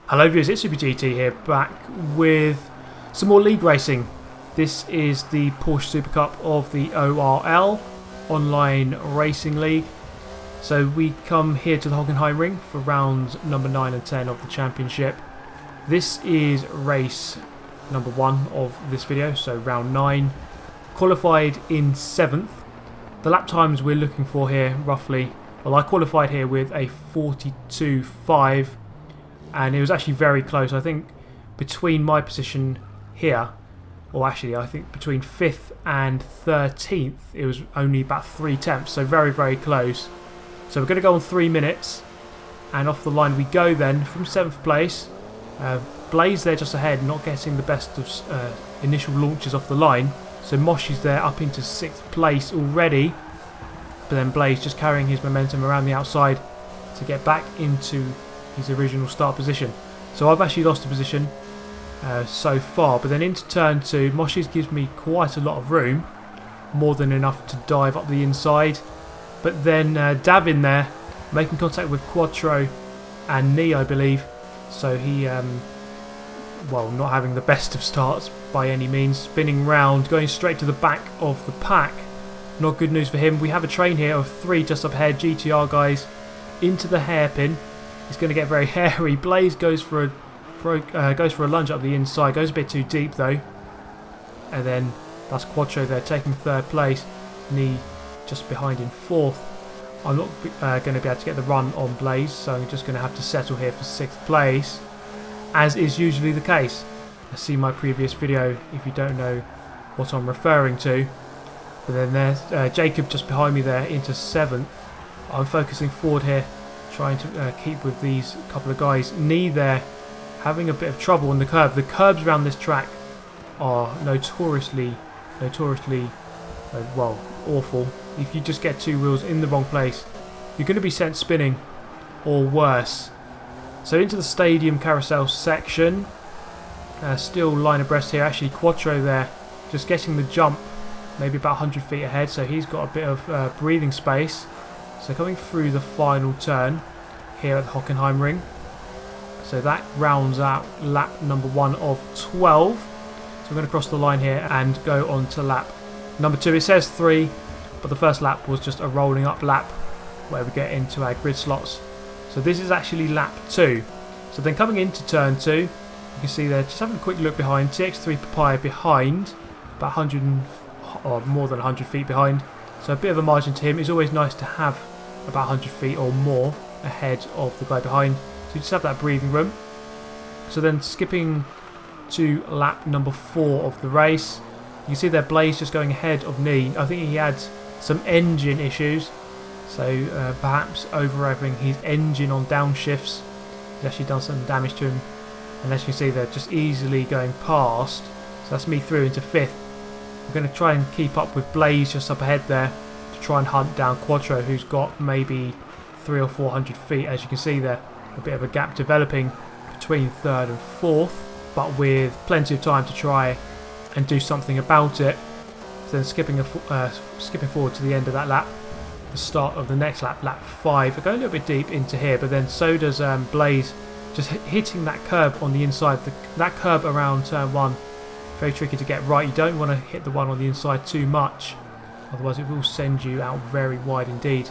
Hello viewers, it's Super GT here, back with some more league racing. This is the Porsche Supercup of the ORL, Online Racing League. So we come here to the Hockenheim ring for rounds number 9 and 10 of the championship. This is race number 1 of this video, so round 9. Qualified in 7th. The lap times we're looking for here, roughly, well, I qualified here with a 42.5. And it was actually very close. I think between my position here, or actually I think between 5th and 13th, it was only about 3 tenths, so very, very close. So we're going to go on 3 minutes, and off the line we go then from 7th place. Blaze there just ahead, not getting the best of initial launches off the line. So Moshi's there up into 6th place already, but then Blaze just carrying his momentum around the outside to get back into his original start position. So I've actually lost a position so far, but then into turn 2, Moshi's gives me quite a lot of room, more than enough to dive up the inside. But then Davin there, making contact with Quattro and Knee, I believe. So he, well, not having the best of starts by any means, spinning round, going straight to the back of the pack. Not good news for him. We have a train here of 3 just up ahead, GTR guys, into the hairpin. It's going to get very hairy. Blaze goes for a lunge up the inside. Goes a bit too deep though. And then that's Quattro there taking 3rd place. Knee just behind in 4th. I'm not going to be able to get the run on Blaze, so I'm just going to have to settle here for 6th place, as is usually the case. See my previous video if you don't know what I'm referring to. But then there's Jacob just behind me there into 7th. I'm focusing forward here, trying to keep with these couple of guys. Knee there having a bit of trouble on the curb. The curbs around this track are notoriously well, awful. If you just get 2 wheels in the wrong place, you're going to be sent spinning or worse. So into the stadium carousel section, still line abreast here. Actually Quattro there just getting the jump, maybe about 100 feet ahead, so he's got a bit of breathing space. So coming through the final turn here at the Hockenheim ring. So that rounds out lap number 1 of 12. So we're going to cross the line here and go on to lap number 2. It says 3, but the first lap was just a rolling up lap where we get into our grid slots. So this is actually lap 2. So then coming into turn 2, you can see there, just having a quick look behind, TX3 Papaya behind, about 100 or more than 100 feet behind. So a bit of a margin to him. It's always nice to have about 100 feet or more ahead of the guy behind. So you just have that breathing room. So then skipping to lap number 4 of the race. You can see there Blaze just going ahead of Knee. I think he had some engine issues. So perhaps over-revving his engine on downshifts. He's actually done some damage to him. And as you can see they're just easily going past. So that's me through into 5th. I'm going to try and keep up with Blaze just up ahead there to try and hunt down Quattro, who's got maybe 300 or 400 feet. As you can see there, a bit of a gap developing between 3rd and 4th, but with plenty of time to try and do something about it. So then skipping forward to the end of that lap, the start of the next lap, lap 5. I go a little bit deep into here, but then so does Blaze, just hitting that curb on the inside. That curb around turn 1, very tricky to get right. You don't want to hit the one on the inside too much, otherwise it will send you out very wide indeed.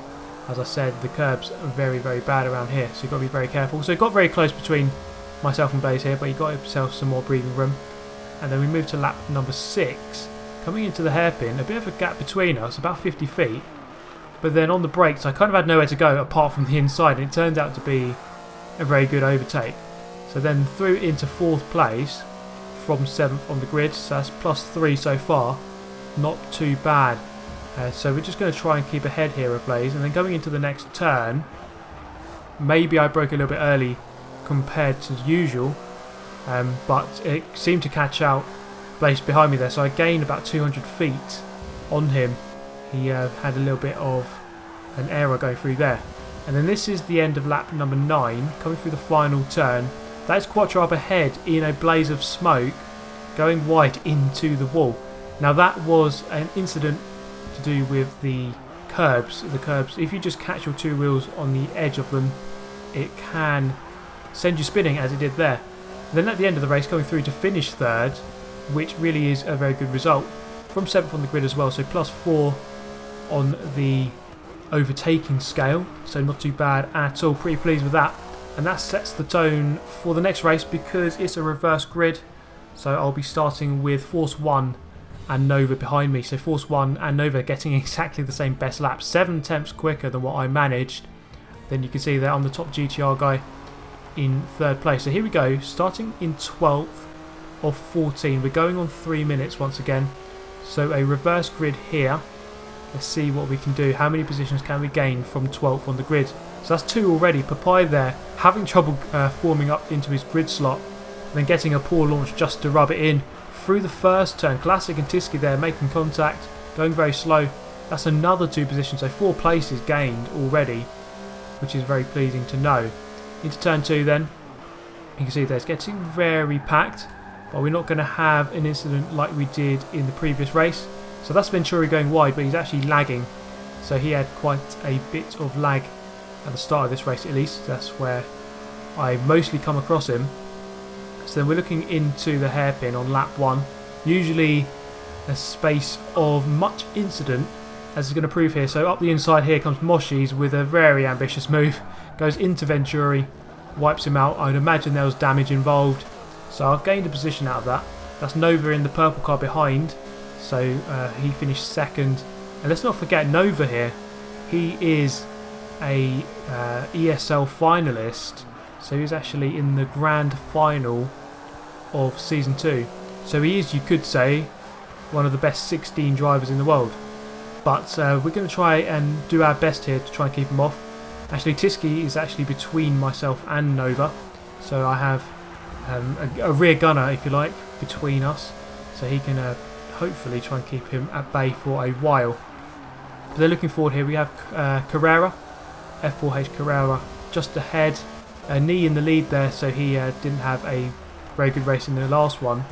As I said, the curbs are very, very bad around here, so you've got to be very careful. So it got very close between myself and Blaze here, but you got yourself some more breathing room. And then we move to lap number 6. Coming into the hairpin, a bit of a gap between us, about 50 feet. But then on the brakes, I kind of had nowhere to go apart from the inside, and it turned out to be a very good overtake. So then through into 4th place from 7th on the grid, so that's +3 so far. Not too bad. So we're just going to try and keep ahead here of Blaze, and then going into the next turn, maybe I broke a little bit early compared to usual, but it seemed to catch out Blaze behind me there, so I gained about 200 feet on him. He had a little bit of an error going through there. And then this is the end of lap number 9, coming through the final turn. That's Quattro up ahead in a blaze of smoke, going wide into the wall. Now that was an incident to do with the curbs. The curbs, if you just catch your 2 wheels on the edge of them, it can send you spinning as it did there. Then at the end of the race, going through to finish third, which really is a very good result. From 7th on the grid as well, so +4 on the overtaking scale, so not too bad at all. Pretty pleased with that. And that sets the tone for the next race because it's a reverse grid. So I'll be starting with Force 1 and Nova behind me. So Force 1 and Nova getting exactly the same best lap, 7 tenths quicker than what I managed. Then you can see that I'm the top GTR guy in 3rd place. So here we go, starting in 12th of 14. We're going on 3 minutes once again. So a reverse grid here. Let's see what we can do. How many positions can we gain from 12th on the grid? So that's 2 already. Papai there having trouble forming up into his grid slot. Then getting a poor launch just to rub it in. Through the first turn. Classic and Tiski there making contact. Going very slow. That's another 2 positions. So 4 places gained already. Which is very pleasing to know. Into turn 2 then. You can see there it's getting very packed. But we're not going to have an incident like we did in the previous race. So that's Venturi going wide, but he's actually lagging. So he had quite a bit of lag at the start of this race at least. That's where I mostly come across him. So then we're looking into the hairpin on lap 1. Usually a space of much incident, as it's going to prove here. So up the inside here comes Moshi's with a very ambitious move. Goes into Venturi, wipes him out. I would imagine there was damage involved. So I've gained a position out of that. That's Nova in the purple car behind. So he finished 2nd. And let's not forget Nova here. He is a ESL finalist. So he's actually in the grand final of Season 2. So he is, you could say, one of the best 16 drivers in the world. But we're going to try and do our best here to try and keep him off. Actually, Tiski is actually between myself and Nova. So I have a rear gunner, if you like, between us. So he can hopefully try and keep him at bay for a while. But then looking forward here, we have Carrera, F4H Carrera, just ahead. Knee in the lead there, so he didn't have a very good race in the last one,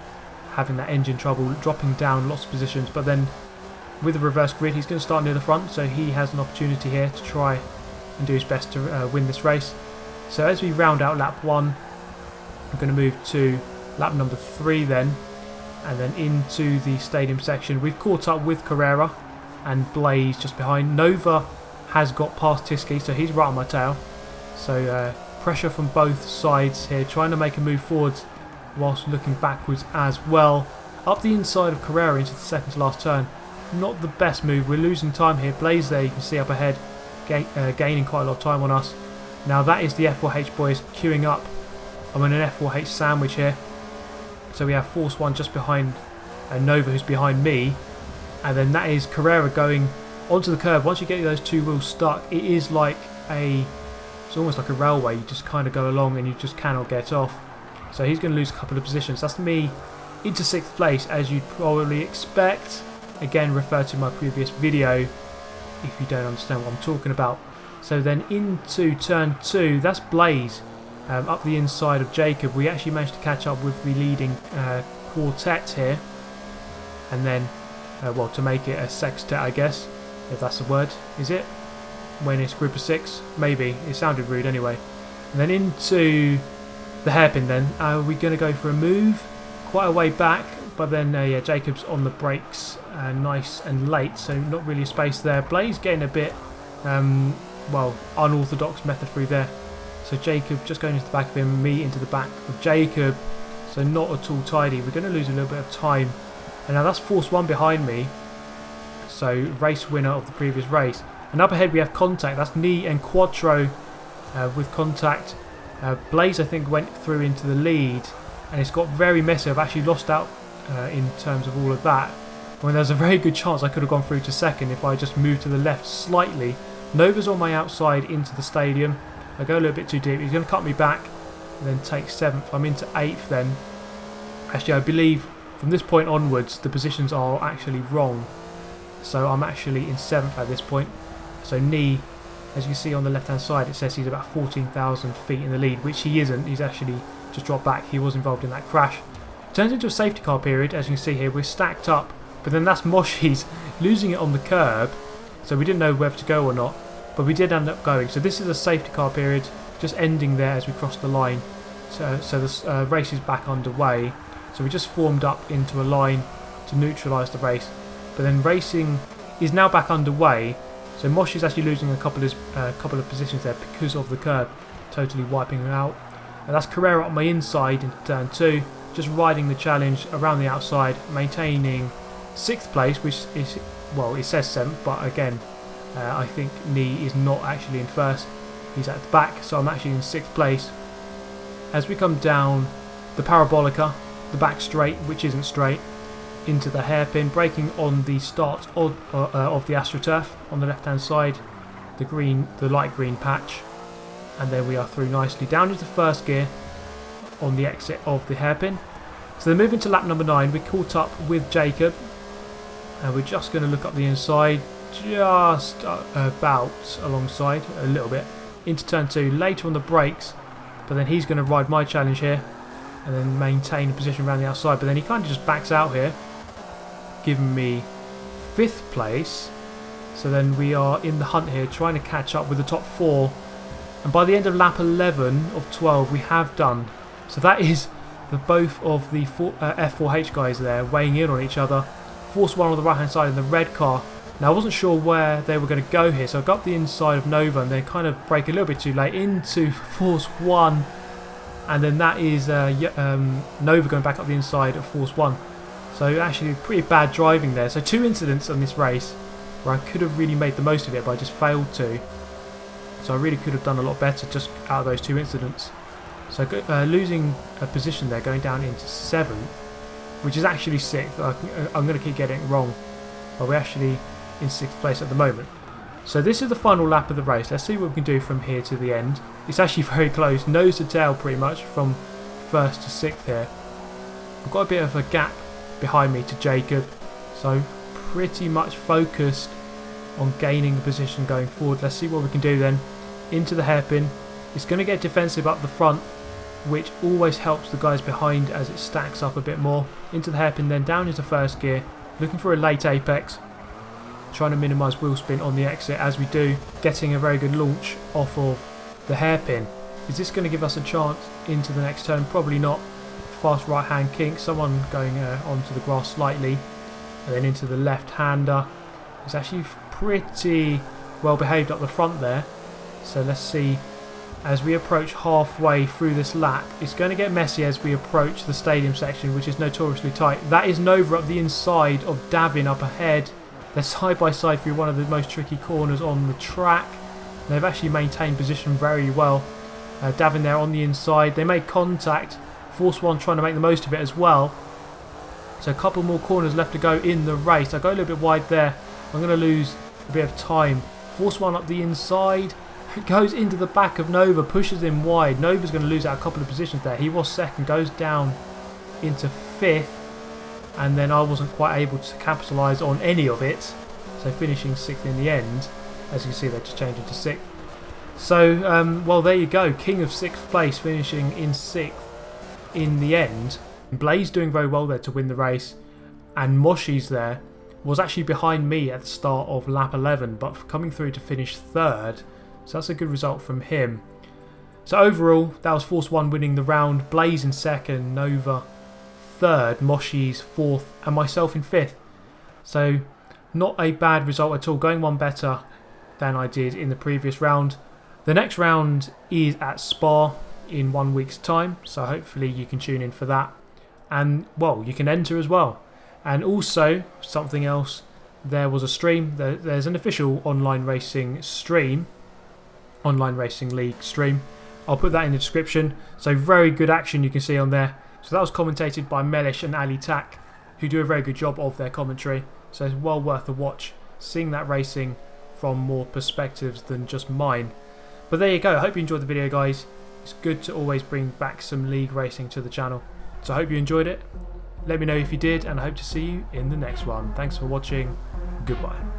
having that engine trouble, dropping down lots of positions. But then with the reverse grid, he's going to start near the front, so he has an opportunity here to try and do his best to win this race. So as we round out lap 1, I'm going to move to lap number 3 then, and then into the stadium section. We've caught up with Carrera and Blaze just behind. Nova has got past Tiski, so he's right on my tail. So pressure from both sides here, trying to make a move forwards whilst looking backwards as well. Up the inside of Carrera into the 2nd to last turn. Not the best move. We're losing time here. Blaze there, you can see up ahead, gaining quite a lot of time on us. Now that is the F4H boys queuing up. I'm in an F4H sandwich here. So we have Force 1 just behind Nova, who's behind me. And then that is Carrera going onto the curb. Once you get those 2 wheels stuck, it is like it's almost like a railway. You just kind of go along and you just cannot get off. So he's going to lose a couple of positions. That's me into 6th place, as you'd probably expect. Again, refer to my previous video if you don't understand what I'm talking about. So then into turn 2, that's Blaze. Up the inside of Jacob, we actually managed to catch up with the leading quartet here, and then well, to make it a sextet, I guess, if that's the word. Is it when it's group of 6? Maybe. It sounded rude anyway. And then into the hairpin then. We're going to go for a move quite a way back, but then yeah, Jacob's on the brakes nice and late, so not really a space there. Blaze getting a bit well, unorthodox method through there. So Jacob just going into the back of him, me into the back of Jacob. So not at all tidy. We're going to lose a little bit of time. And now that's Force 1 behind me. So race winner of the previous race. And up ahead we have Contact. That's Knee and Quattro with Contact. Blaze, I think, went through into the lead. And it's got very messy. I've actually lost out in terms of all of that. When there's a very good chance I could have gone through to 2nd if I just moved to the left slightly. Nova's on my outside into the stadium. I go a little bit too deep. He's going to cut me back and then take 7th. I'm into 8th then. Actually, I believe from this point onwards the positions are actually wrong. So I'm actually in 7th at this point. So Knee, as you can see on the left hand side, it says he's about 14,000 feet in the lead, which he isn't. He's actually just dropped back. He was involved in that crash. Turns into a safety car period. As you can see here, we're stacked up. But then that's Moshi's losing it on the curb. So we didn't know whether to go or not. But we did end up going. So this is a safety car period. just ending there as we cross the line. So the race is back underway. So we just formed up into a line to neutralise the race. But then racing is now back underway. So Mosh is actually losing a couple of positions there because of the curb, totally wiping him out. And that's Carrera on my inside into turn 2, just riding the challenge around the outside, maintaining 6th place, which is, well, it says 7th, but again, I think Nee is not actually in 1st. He's at the back, so I'm actually in 6th place. As we come down the Parabolica, the back straight, which isn't straight, into the hairpin, braking on the start of the AstroTurf on the left hand side, the light green patch, and then we are through nicely down into 1st gear on the exit of the hairpin. So then moving to lap number 9, we caught up with Jacob, and we're just going to look up the inside, just about alongside a little bit into turn 2, later on the brakes, but then he's going to ride my challenge here and then maintain a position around the outside, but then he kind of just backs out here, giving me 5th place. So then we are in the hunt here, trying to catch up with the top 4, and by the end of lap 11 of 12 we have done. So that is both of the F4H guys there weighing in on each other. Force 1 on the right hand side in the red car. Now I wasn't sure where they were going to go here, so I got up the inside of Nova and then kind of brake a little bit too late into Force 1, and then that is Nova going back up the inside of Force 1. So actually pretty bad driving there. So 2 incidents on this race where I could have really made the most of it, but I just failed to. So I really could have done a lot better just out of those 2 incidents. So losing a position there, going down into 7th, which is actually 6th. I'm going to keep getting it wrong, but we're actually in 6th place at the moment. So this is the final lap of the race. Let's see what we can do from here to the end. It's actually very close, nose to tail pretty much, from 1st to 6th here. I've got a bit of a gap behind me to Jacob, so pretty much focused on gaining the position going forward. Let's see what we can do then. Into the hairpin. It's going to get defensive up the front, which always helps the guys behind as it stacks up a bit more. Into the hairpin, then down into 1st gear, looking for a late apex, trying to minimise wheel spin on the exit as we do, getting a very good launch off of the hairpin. Is this going to give us a chance into the next turn? Probably not. Fast right hand kink, someone going onto the grass slightly, and then into the left hander. It's actually pretty well behaved up the front there. So let's see, as we approach halfway through this lap, it's going to get messy as we approach the stadium section, which is notoriously tight. That is Nova up the inside of Davin up ahead. They're side by side through one of the most tricky corners on the track. They've actually maintained position very well. Davin there on the inside. They made contact. Force 1 trying to make the most of it as well. So a couple more corners left to go in the race. I go a little bit wide there. I'm going to lose a bit of time. Force 1 up the inside. It goes into the back of Nova, pushes him wide. Nova's going to lose out a couple of positions there. He was 2nd, goes down into 5th. And then I wasn't quite able to capitalise on any of it. So finishing 6th in the end. As you can see, they just changed into 6th. So, well, there you go. King of 6th place, finishing in 6th in the end. Blaze doing very well there to win the race. And Moshi's there was actually behind me at the start of lap 11, but coming through to finish 3rd. So that's a good result from him. So overall, that was Force 1 winning the round. Blaze in 2nd, Nova 3rd, Moshi's 4th, and myself in 5th. So not a bad result at all, going one better than I did in the previous round. The next round is at Spa in 1 week's time, so hopefully you can tune in for that. And, well, you can enter as well. And also, something else, there was a stream. There's an official online racing stream, Online Racing League stream. I'll put that in the description. So very good action you can see on there. So that was commentated by Melish and Ali Tak, who do a very good job of their commentary. So it's well worth a watch, seeing that racing from more perspectives than just mine. But there you go. I hope you enjoyed the video, guys. It's good to always bring back some league racing to the channel. So I hope you enjoyed it. Let me know if you did, and I hope to see you in the next one. Thanks for watching. Goodbye.